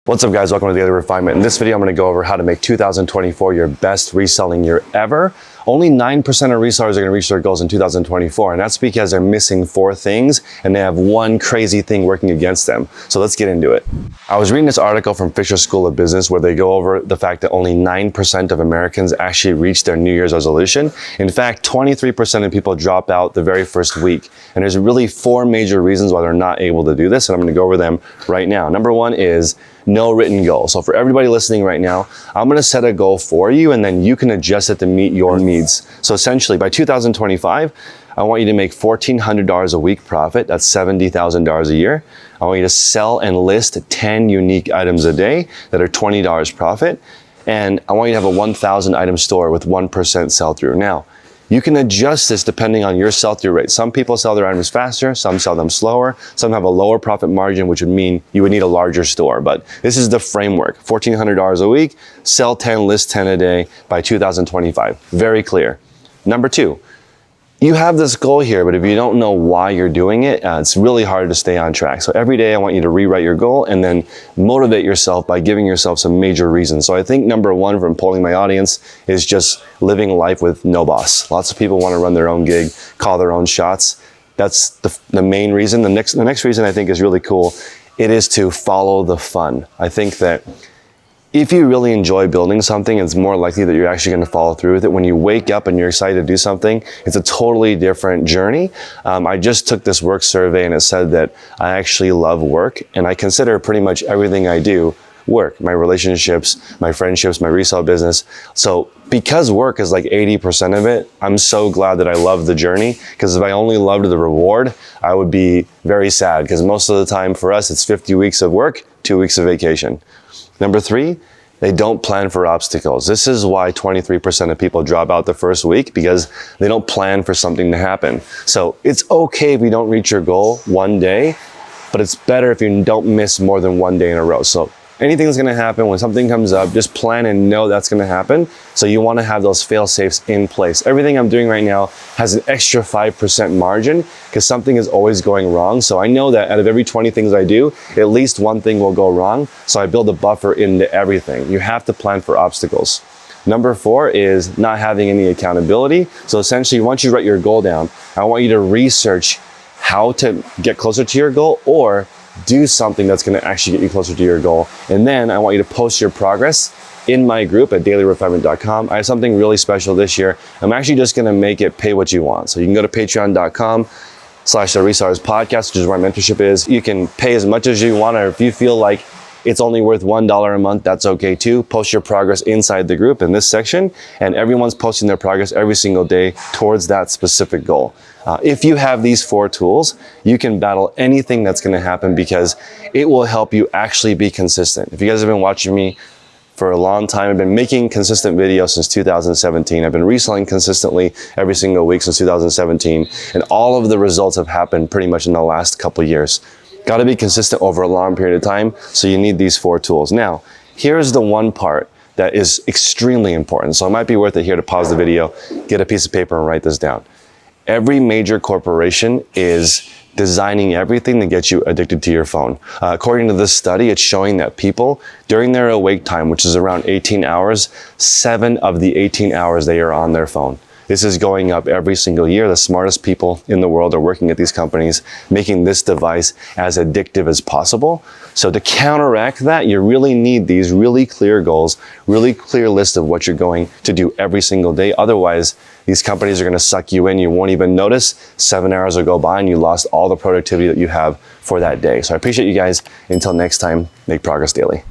What's up, guys? Welcome to the Daily Refinement. In this video, I'm going to go over how to make 2024 your best reselling year ever. Only 9% of resellers are going to reach their goals in 2024, and that's because they're missing 4 things and they have one crazy thing working against them. So let's get into it. I was reading this article from Fisher School of Business where they go over the fact that only 9% of Americans actually reach their New Year's resolution. In fact, 23% of people drop out the very first week. And there's really 4 major reasons why they're not able to do this, and I'm going to go over them right now. Number 1 is no written goal. So for everybody listening right now, I'm going to set a goal for you and then you can adjust it to meet your needs. So essentially by 2025, I want you to make $1,400 a week profit. That's $70,000 a year. I want you to sell and list 10 unique items a day that are $20 profit. And I want you to have a 1,000 item store with 1% sell through. Now, you can adjust this depending on your sell-through rate. Some people sell their items faster, some sell them slower, some have a lower profit margin, which would mean you would need a larger store. But this is the framework. $1,400 a week, sell 10, list 10 a day by 2025. Very clear. Number 2, you have this goal here, but if you don't know why you're doing it, it's really hard to stay on track. So every day I want you to rewrite your goal and then motivate yourself by giving yourself some major reasons. So I think number 1 from polling my audience is just living life with no boss. Lots of people want to run their own gig, call their own shots. That's the main reason. The next reason I think is really cool. It is to follow the fun. I think that if you really enjoy building something, it's more likely that you're actually going to follow through with it. When you wake up and you're excited to do something, it's a totally different journey. I just took this work survey and it said that I actually love work and I consider pretty much everything I do work. My relationships, my friendships, my resale business. So because work is like 80% of it, I'm so glad that I love the journey, because if I only loved the reward, I would be very sad, because most of the time for us, it's 50 weeks of work, 2 weeks of vacation. Number 3, they don't plan for obstacles. This is why 23% of people drop out the first week, because they don't plan for something to happen. So it's okay if you don't reach your goal one day, but it's better if you don't miss more than one day in a row. So anything that's gonna happen when something comes up, just plan and know that's gonna happen. So you wanna have those fail safes in place. Everything I'm doing right now has an extra 5% margin because something is always going wrong. So I know that out of every 20 things I do, at least one thing will go wrong. So I build a buffer into everything. You have to plan for obstacles. Number 4 is not having any accountability. So essentially, once you write your goal down, I want you to research how to get closer to your goal or do something that's going to actually get you closer to your goal. And then I want you to post your progress in my group at dailyrefinement.com. I have something really special this year. I'm actually just going to make it pay what you want. So you can go to patreon.com/theresellerspodcast, which is where my mentorship is. You can pay as much as you want, or if you feel like it's only worth $1 a month, that's okay too. Post your progress inside the group in this section, and everyone's posting their progress every single day towards that specific goal. If you have these 4 tools, you can battle anything that's going to happen, because it will help you actually be consistent. If you guys have been watching me for a long time, I've been making consistent videos since 2017. I've been reselling consistently every single week since 2017, and all of the results have happened pretty much in the last couple years. Got to be consistent over a long period of time, so you need these 4 tools. Now, here's the one part that is extremely important. So it might be worth it here to pause the video, get a piece of paper and write this down. Every major corporation is designing everything to get you addicted to your phone. According to this study, it's showing that people, during their awake time, which is around 18 hours, 7 of the 18 hours they are on their phone. This is going up every single year. The smartest people in the world are working at these companies, making this device as addictive as possible. So to counteract that, you really need these really clear goals, really clear list of what you're going to do every single day. Otherwise, these companies are going to suck you in. You won't even notice. 7 hours will go by and you lost all the productivity that you have for that day. So I appreciate you guys. Until next time, make progress daily.